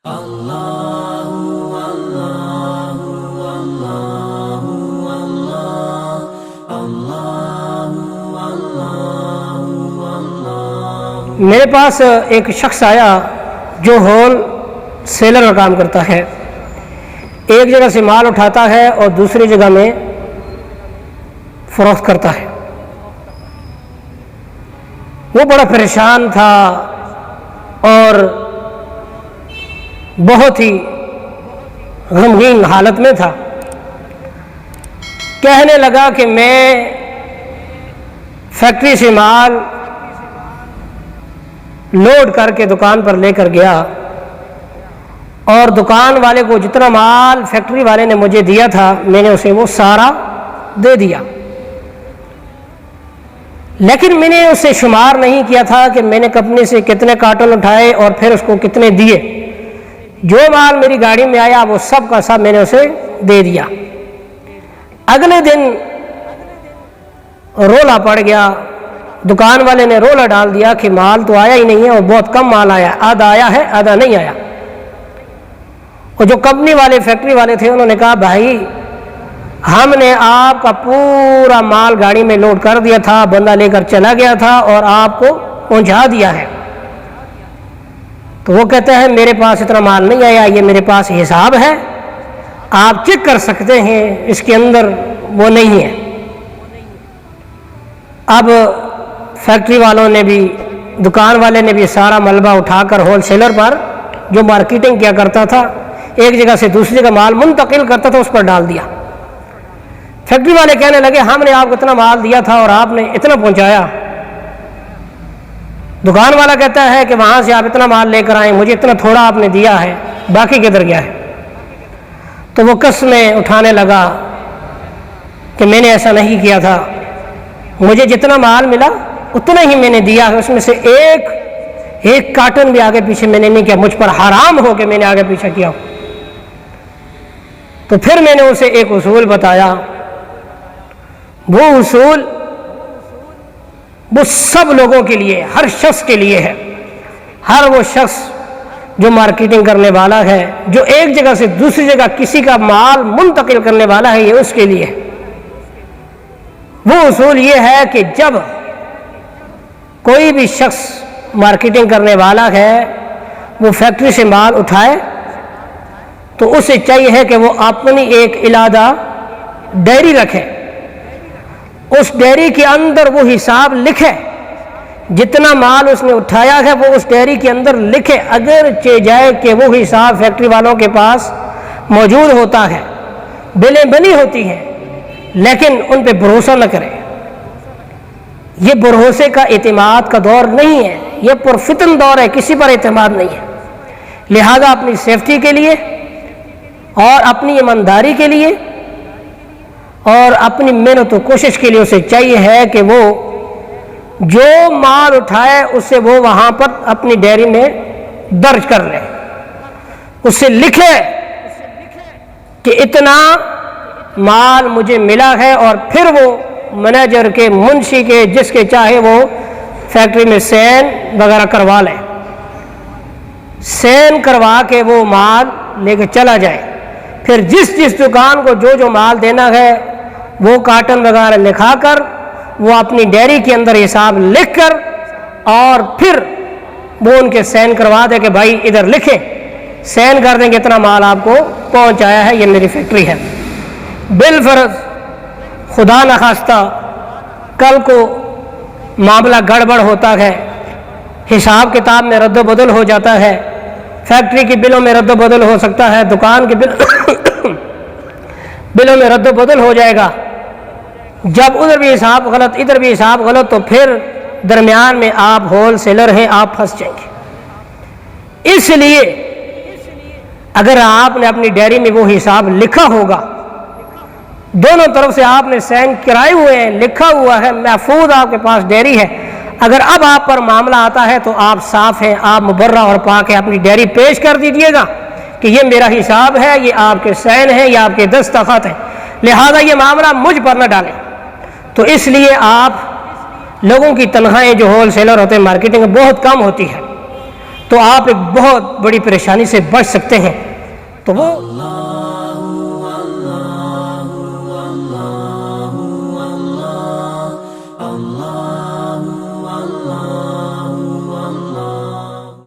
میرے پاس ایک شخص آیا جو ہول سیلر کا کام کرتا ہے، ایک جگہ سے مال اٹھاتا ہے اور دوسری جگہ میں فروخت کرتا ہے۔ وہ بڑا پریشان تھا اور بہت ہی غمگین حالت میں تھا۔ کہنے لگا کہ میں فیکٹری سے مال لوڈ کر کے دکان پر لے کر گیا اور دکان والے کو جتنا مال فیکٹری والے نے مجھے دیا تھا میں نے اسے وہ سارا دے دیا، لیکن میں نے اسے شمار نہیں کیا تھا کہ میں نے کمپنی سے کتنے کارٹن اٹھائے اور پھر اس کو کتنے دیے۔ جو مال میری گاڑی میں آیا وہ سب کا سب میں نے اسے دے دیا۔ اگلے دن رولا پڑ گیا، دکان والے نے رولا ڈال دیا کہ مال تو آیا ہی نہیں ہے اور بہت کم مال آیا، آدھا آیا ہے آدھا نہیں آیا۔ اور جو کمپنی والے فیکٹری والے تھے انہوں نے کہا بھائی ہم نے آپ کا پورا مال گاڑی میں لوڈ کر دیا تھا، بندہ لے کر چلا گیا تھا اور آپ کو پہنچا دیا ہے۔ تو وہ کہتا ہے میرے پاس اتنا مال نہیں آیا، یہ میرے پاس حساب ہے، آپ چیک کر سکتے ہیں، اس کے اندر وہ نہیں ہے۔ اب فیکٹری والوں نے بھی دکان والے نے بھی سارا ملبہ اٹھا کر ہول سیلر پر جو مارکیٹنگ کیا کرتا تھا، ایک جگہ سے دوسری جگہ مال منتقل کرتا تھا، اس پر ڈال دیا۔ فیکٹری والے کہنے لگے ہم نے آپ کو اتنا مال دیا تھا اور آپ نے اتنا پہنچایا۔ دکان والا کہتا ہے کہ وہاں سے آپ اتنا مال لے کر آئے، مجھے اتنا تھوڑا آپ نے دیا ہے، باقی کدھر گیا ہے؟ تو وہ قسمیں اٹھانے لگا کہ میں نے ایسا نہیں کیا تھا، مجھے جتنا مال ملا اتنا ہی میں نے دیا ہے، اس میں سے ایک کارٹن بھی آگے پیچھے میں نے نہیں کیا، مجھ پر حرام ہو کہ میں نے آگے پیچھے کیا۔ تو پھر میں نے اسے ایک اصول بتایا، وہ اصول وہ سب لوگوں کے لیے، ہر شخص کے لیے ہے۔ ہر وہ شخص جو مارکیٹنگ کرنے والا ہے، جو ایک جگہ سے دوسری جگہ کسی کا مال منتقل کرنے والا ہے، یہ اس کے لیے ہے۔ وہ اصول یہ ہے کہ جب کوئی بھی شخص مارکیٹنگ کرنے والا ہے وہ فیکٹری سے مال اٹھائے تو اسے چاہیے ہے کہ وہ اپنی ایک علیحدہ ڈائری رکھے، اس ڈائری کے اندر وہ حساب لکھے، جتنا مال اس نے اٹھایا ہے وہ اس ڈائری کے اندر لکھے، اگر جائے کہ وہ حساب فیکٹری والوں کے پاس موجود ہوتا ہے، بلیں بنی ہوتی ہیں، لیکن ان پہ بھروسہ نہ کرے۔ یہ بھروسے کا اعتماد کا دور نہیں ہے، یہ پرفتن دور ہے، کسی پر اعتماد نہیں ہے۔ لہذا اپنی سیفٹی کے لیے اور اپنی ایمانداری کے لیے اور اپنی محنت و کوشش کے لیے اسے چاہیے ہے کہ وہ جو مال اٹھائے اسے وہ وہاں پر اپنی ڈائری میں درج کر لے، اسے لکھے کہ اتنا مال مجھے ملا ہے، اور پھر وہ مینیجر کے، منشی کے، جس کے چاہے وہ فیکٹری میں سین وغیرہ کروا لے، سین کروا کے وہ مال لے کے چلا جائے۔ پھر جس دکان کو جو مال دینا ہے وہ کارٹن وغیرہ لکھا کر وہ اپنی ڈائری کے اندر حساب لکھ کر اور پھر وہ ان کے سین کروا دے کہ بھائی ادھر لکھیں، سین کر دیں کہ اتنا مال آپ کو پہنچایا ہے، یہ میری فیکٹری ہے۔ بالفرض خدا نخواستہ کل کو معاملہ گڑبڑ ہوتا ہے، حساب کتاب میں رد و بدل ہو جاتا ہے، فیکٹری کی بلوں میں رد و بدل ہو سکتا ہے، دکان کی بلوں میں رد و بدل ہو جائے گا، جب ادھر بھی حساب غلط ادھر بھی حساب غلط تو پھر درمیان میں آپ ہول سیلر ہیں، آپ پھنس جائیں گے۔ اس لیے اگر آپ نے اپنی ڈائری میں وہ حساب لکھا ہوگا، دونوں طرف سے آپ نے سین کرائے ہوئے ہیں، لکھا ہوا ہے، محفوظ آپ کے پاس ڈائری ہے، اگر اب آپ پر معاملہ آتا ہے تو آپ صاف ہیں، آپ مبرہ اور پاک ہیں، اپنی ڈائری پیش کر دیجئے گا کہ یہ میرا حساب ہے، یہ آپ کے سین ہیں، یہ آپ کے دستخط ہیں، لہذا یہ معاملہ مجھ پر نہ ڈالیں۔ تو اس لیے آپ لوگوں کی تنخواہیں جو ہول سیلر ہوتے ہیں مارکیٹنگ بہت کم ہوتی ہے، تو آپ ایک بہت بڑی پریشانی سے بچ سکتے ہیں. تو وہ